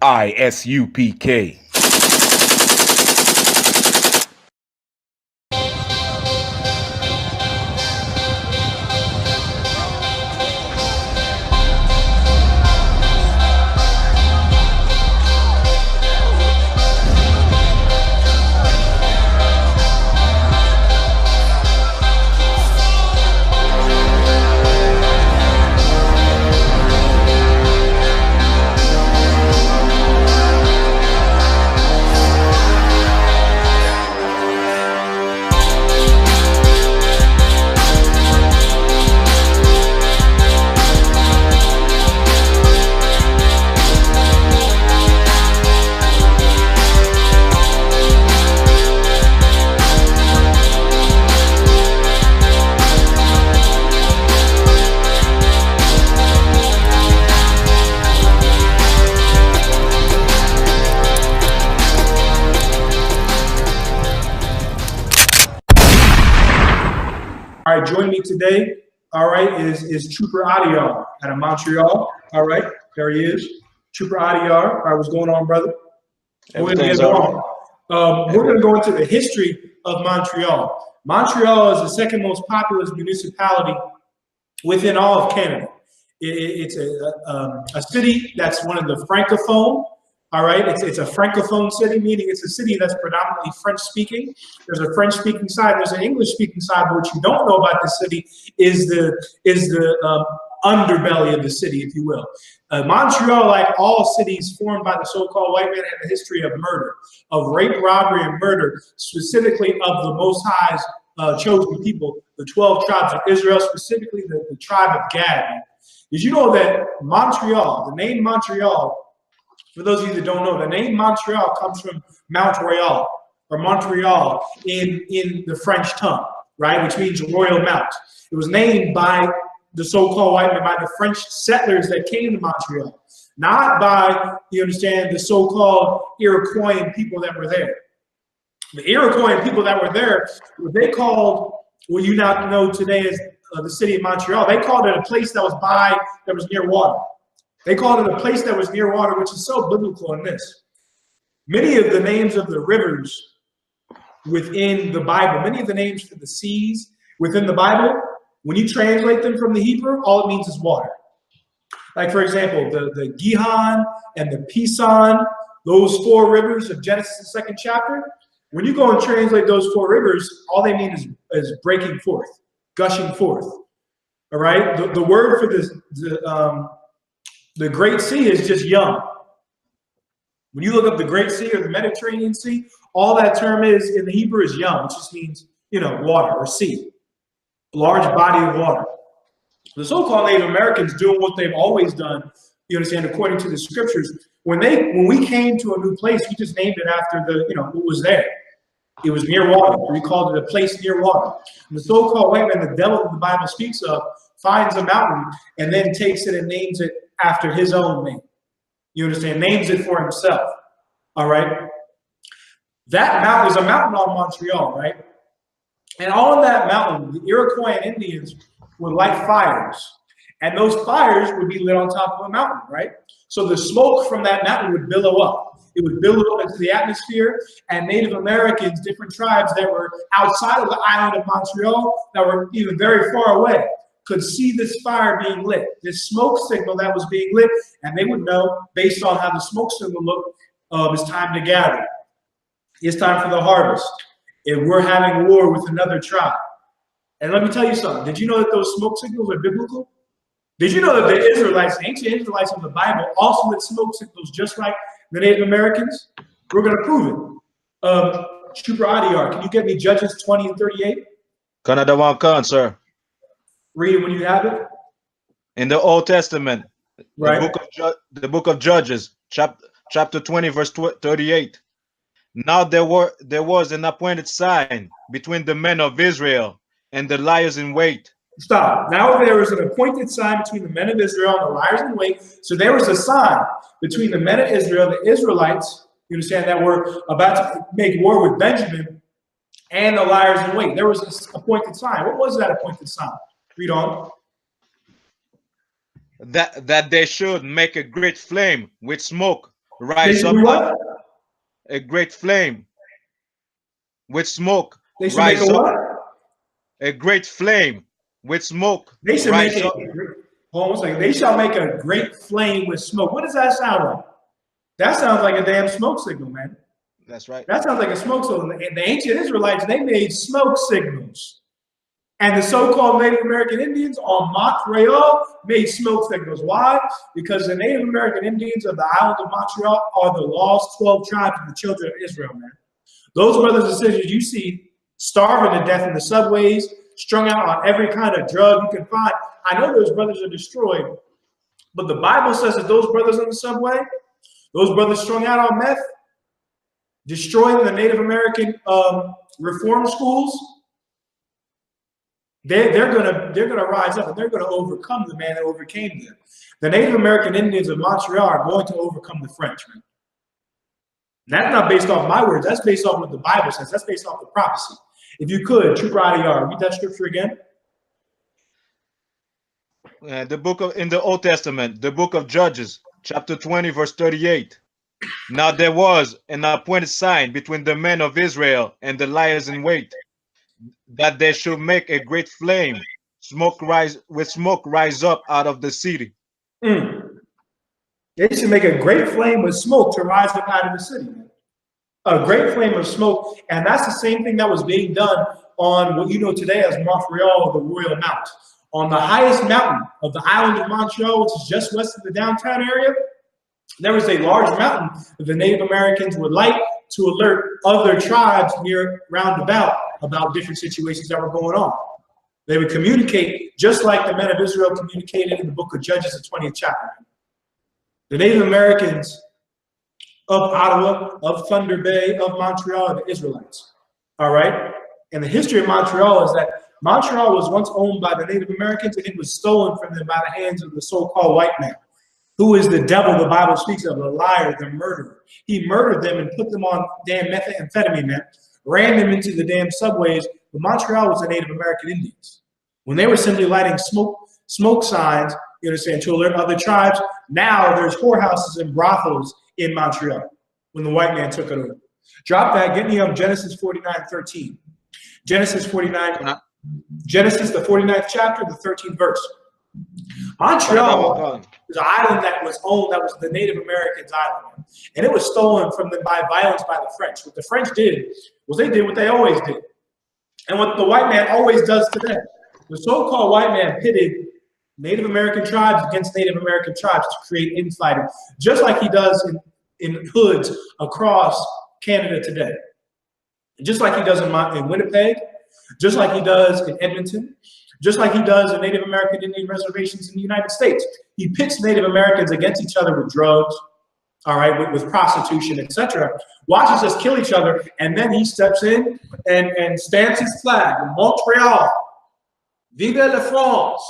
ISUPK. All right, joining me today, all right, is Trooper Adiyar out of Montreal. All right, there he is. Trooper Adiyar. All right, what's going on, brother? We're going to go into the history of Montreal. Montreal is the second most populous municipality within all of Canada. It's a city that's one of the francophone. All right, it's a francophone city, meaning it's a city that's predominantly French-speaking. There's a French-speaking side, there's an English-speaking side, but what you don't know about this city is the underbelly of the city, if you will. Montreal, like all cities formed by the so-called white man, have a history of murder, of rape, robbery, and murder, specifically of the Most High's chosen people, the 12 tribes of Israel, specifically the tribe of Gad. Did you know that Montreal, the name Montreal, for those of you that don't know, the name Montreal comes from Mount Royal, or Montreal in the French tongue, right, which means Royal Mount. It was named by the so-called white men, by the French settlers that came to Montreal, not by, you understand, the so-called Iroquois people that were there. The Iroquois people that were there, what they called, what you now know today as the city of Montreal, they called it a place that was near water. They called it a place that was near water, which is so biblical in this. Many of the names of the rivers within the Bible, many of the names for the seas within the Bible, when you translate them from the Hebrew, all it means is water. Like, for example, the Gihon and the Pison, those four rivers of Genesis, the 2nd chapter, when you go and translate those four rivers, all they mean is breaking forth, gushing forth. All right? The word for this, the Great Sea is just young. When you look up the Great Sea or the Mediterranean Sea, all that term is in the Hebrew is yam, which just means, you know, water or sea, a large body of water. The so-called Native Americans doing what they've always done, you understand, according to the scriptures. When we came to a new place, we just named it after what was there. It was near water. We called it a place near water. And the so-called white man, the devil that the Bible speaks of, finds a mountain and then takes it and names it after his own name. You understand? Names it for himself. All right? That mountain is a mountain on Montreal, right? And on that mountain, the Iroquois and Indians would light fires. And those fires would be lit on top of a mountain, right? So the smoke from that mountain would billow up. It would billow up into the atmosphere, and Native Americans, different tribes that were outside of the island of Montreal, that were even very far away, could see this fire being lit, this smoke signal that was being lit, and they would know, based on how the smoke signal looked, it's time to gather. It's time for the harvest. And we're having war with another tribe. And let me tell you something. Did you know that those smoke signals are biblical? Did you know that the Israelites, the ancient Israelites of the Bible, also lit smoke signals just like the Native Americans? We're going to prove it. Trooper Adiyar, can you get me Judges 20 and 38? Canada one can, sir. Read it when you have it. In the Old Testament, right. the book of Judges, chapter 20, verse 38. Now there was an appointed sign between the men of Israel and the liars in wait. Stop. Now there was an appointed sign between the men of Israel and the liars in wait. So there was a sign between the men of Israel, the Israelites, you understand, that were about to make war with Benjamin, and the liars in wait. There was an appointed sign. What was that appointed sign? Read on. That they should make a great flame with smoke rise up what? a great flame with smoke. They should make a what? A great flame with smoke. They should rise make up. Hold on one second. They shall make a great flame with smoke. What does that sound like? That sounds like a damn smoke signal, man. That's right. That sounds like a smoke signal. And the ancient Israelites, they made smoke signals. And the so-called Native American Indians on Montreal made smoke signals. Why? Because the Native American Indians of the island of Montreal are the lost 12 tribes of the children of Israel, man. Those brothers and sisters you see starving to death in the subways, strung out on every kind of drug you can find. I know those brothers are destroyed, but the Bible says that those brothers on the subway, those brothers strung out on meth, destroying the Native American reform schools, they're gonna rise up and they're gonna overcome the man that overcame them. The Native American Indians of Montreal are going to overcome the French, man. And that's not based off my words. That's based off what the Bible says. That's based off the prophecy. If you could, Trooper Adiyar, read that scripture again. The book of in the Old Testament, the book of Judges, chapter 20, verse 38. Now there was an appointed sign between the men of Israel and the liars in wait, that they should make a great flame, smoke rise up out of the city. They should make a great flame with smoke to rise up out of the city. A great flame of smoke, and that's the same thing that was being done on what you know today as Montreal, the Royal Mount. On the highest mountain of the island of Montreal, which is just west of the downtown area, there was a large mountain that the Native Americans would light to alert other tribes near roundabout about different situations that were going on. They would communicate just like the men of Israel communicated in the book of Judges, the 20th chapter. The Native Americans of Ottawa, of Thunder Bay, of Montreal are the Israelites. All right? And the history of Montreal is that Montreal was once owned by the Native Americans and it was stolen from them by the hands of the so-called white man, who is the devil the Bible speaks of, the liar, the murderer. He murdered them and put them on damn methamphetamine, man, ran them into the damn subways. But Montreal was the Native American Indians. When they were simply lighting smoke signs, you understand, to alert other tribes, now there's whorehouses and brothels in Montreal when the white man took it over. Drop that, get me on Genesis 49:13. Genesis 49, Genesis, the 49th chapter, the 13th verse. Montreal is an island that was owned, that was the Native Americans' island. And it was stolen from them by violence by the French. What the French did was they did what they always did. And what the white man always does today. The so-called white man pitted Native American tribes against Native American tribes to create infighting, just like he does in hoods across Canada today. Just like he does in Winnipeg, just like he does in Edmonton, just like he does in Native American Indian reservations in the United States. He pits Native Americans against each other with drugs, all right, with prostitution, etc. Watches us kill each other, and then he steps in and stamps his flag, Montreal, Vive la France.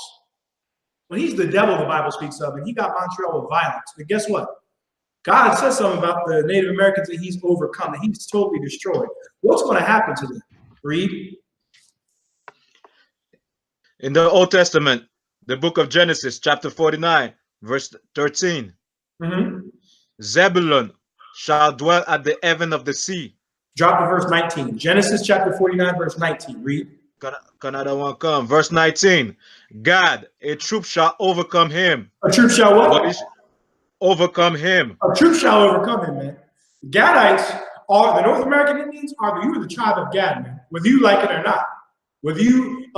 Well, he's the devil the Bible speaks of, and he got Montreal with violence. But guess what? God says something about the Native Americans that he's overcome, that he's totally destroyed. What's going to happen to them? Read. In the Old Testament, the book of Genesis, chapter 49, verse 13. Zebulun shall dwell at the haven of the sea. Drop to verse 19. Genesis chapter 49, verse 19. Read. Another one come. Verse 19. God, a troop shall overcome him. A troop shall what? Overcome him. A troop shall overcome him, man. Gadites are the North American Indians, you are the tribe of Gad, man, whether you like it or not. Whether you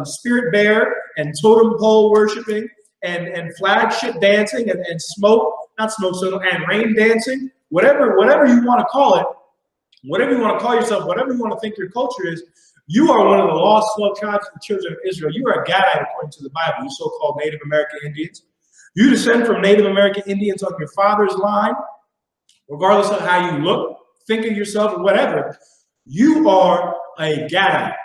spirit bear and totem pole worshiping and flagship dancing and and rain dancing, whatever you want to call it, whatever you want to call yourself, whatever you want to think your culture is, you are one of the lost 12 tribes of the children of Israel. You are a Gadite according to the Bible, you so-called Native American Indians. You descend from Native American Indians on your father's line, regardless of how you look, think of yourself, or whatever. You are a Gadite.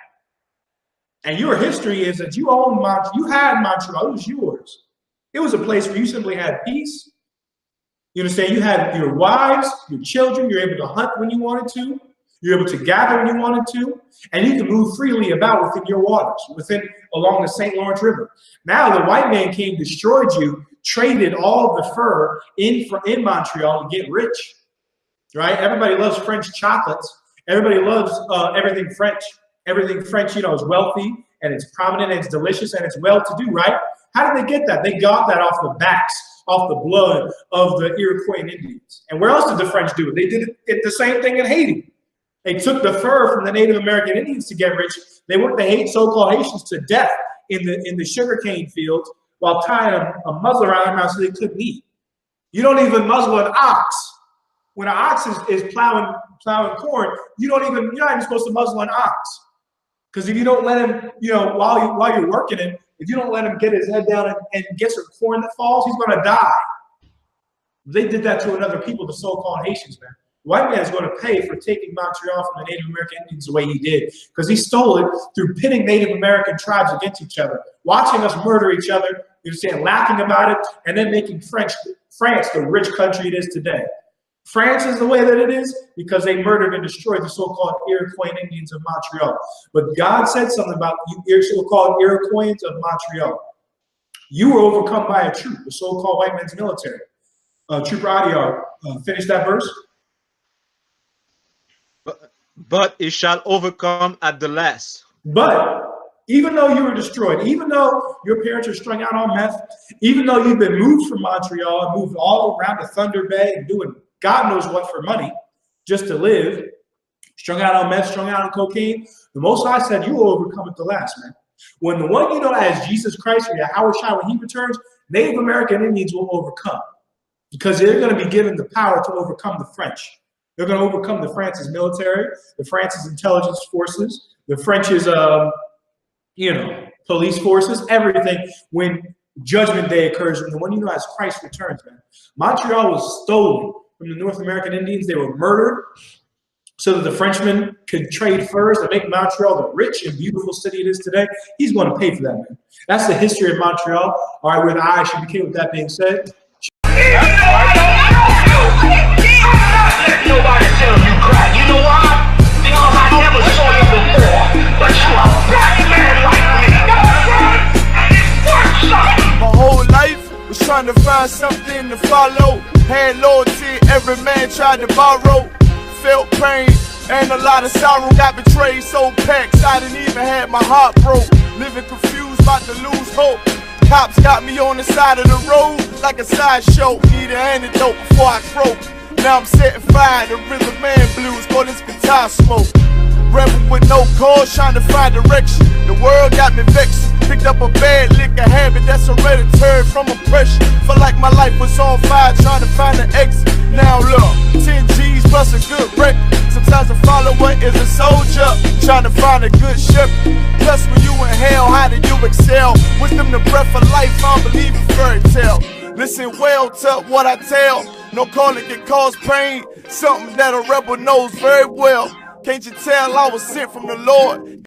And your history is that you owned Montreal. You had Montreal. It was yours. It was a place where you simply had peace. You understand? You had your wives, your children. You're able to hunt when you wanted to. You're able to gather when you wanted to. And you can move freely about within your waters, along the St. Lawrence River. Now the white man came, destroyed you, traded all of the fur in Montreal to get rich, right? Everybody loves French chocolates. Everybody loves everything French. Everything French, you know, is wealthy and it's prominent and it's delicious and it's well-to-do, right? How did they get that? They got that off the backs, off the blood of the Iroquois Indians. And where else did the French do it? They did it the same thing in Haiti. They took the fur from the Native American Indians to get rich. They worked the so-called Haitians to death in the sugarcane fields while tying a muzzle around their mouth so they couldn't eat. You don't even muzzle an ox. When an ox is plowing corn, you're not even supposed to muzzle an ox. Because if you don't let him, you know, while you're working him, if you don't let him get his head down and get some corn that falls, he's going to die. They did that to another people, the so-called Haitians, man. The white man is going to pay for taking Montreal from the Native American Indians the way he did, because he stole it through pitting Native American tribes against each other, watching us murder each other, you understand, laughing about it, and then making France the rich country it is today. France is the way that it is because they murdered and destroyed the so-called Iroquois Indians of Montreal. But God said something about you so-called Iroquois of Montreal. You were overcome by a troop, the so-called white man's military. Trooper Audio, finish that verse. But it shall overcome at the last. But even though you were destroyed, even though your parents are strung out on meth, even though you've been moved from Montreal and moved all around to Thunder Bay and doing God knows what for money, just to live, strung out on meth, strung out on cocaine, the Most High said, you will overcome at the last, man. When the one you know as Jesus Christ, or Yahweh, when he returns, Native American Indians will overcome because they're going to be given the power to overcome the French. They're going to overcome the France's military, the France's intelligence forces, the French's, police forces, everything when Judgment Day occurs, when the one you know as Christ returns, man. Montreal was stolen from the North American Indians. They were murdered so that the Frenchmen could trade furs to make Montreal the rich and beautiful city it is today. He's going to pay for that, man. That's the history of Montreal. All right, we're the ISUPK. With that being said, nobody tell you cry. You know why? Because I never saw you before. But you a black man like me. And it's worth something. My whole life was trying to find something to follow. Had loyalty, every man tried to borrow. Felt pain and a lot of sorrow. Got betrayed, so packed, I didn't even have my heart broke. Living confused, about to lose hope. Cops got me on the side of the road like a sideshow. Need an antidote before I croak. Now I'm setting fire to rhythm man blues, call this guitar smoke. Rebel with no cause, trying to find direction. The world got me vexed. Picked up a bad liquor habit that's hereditary from oppression. Felt like my life was on fire, trying to find an exit. Now look, 10 G's plus a good record. Sometimes a follower is a soldier, trying to find a good shepherd. Plus when you in hell, how do you excel? Wisdom the breath of life, I don't believe in fairy tale. Listen well to what I tell. No calling can cause pain, something that a rebel knows very well. Can't you tell I was sent from the Lord?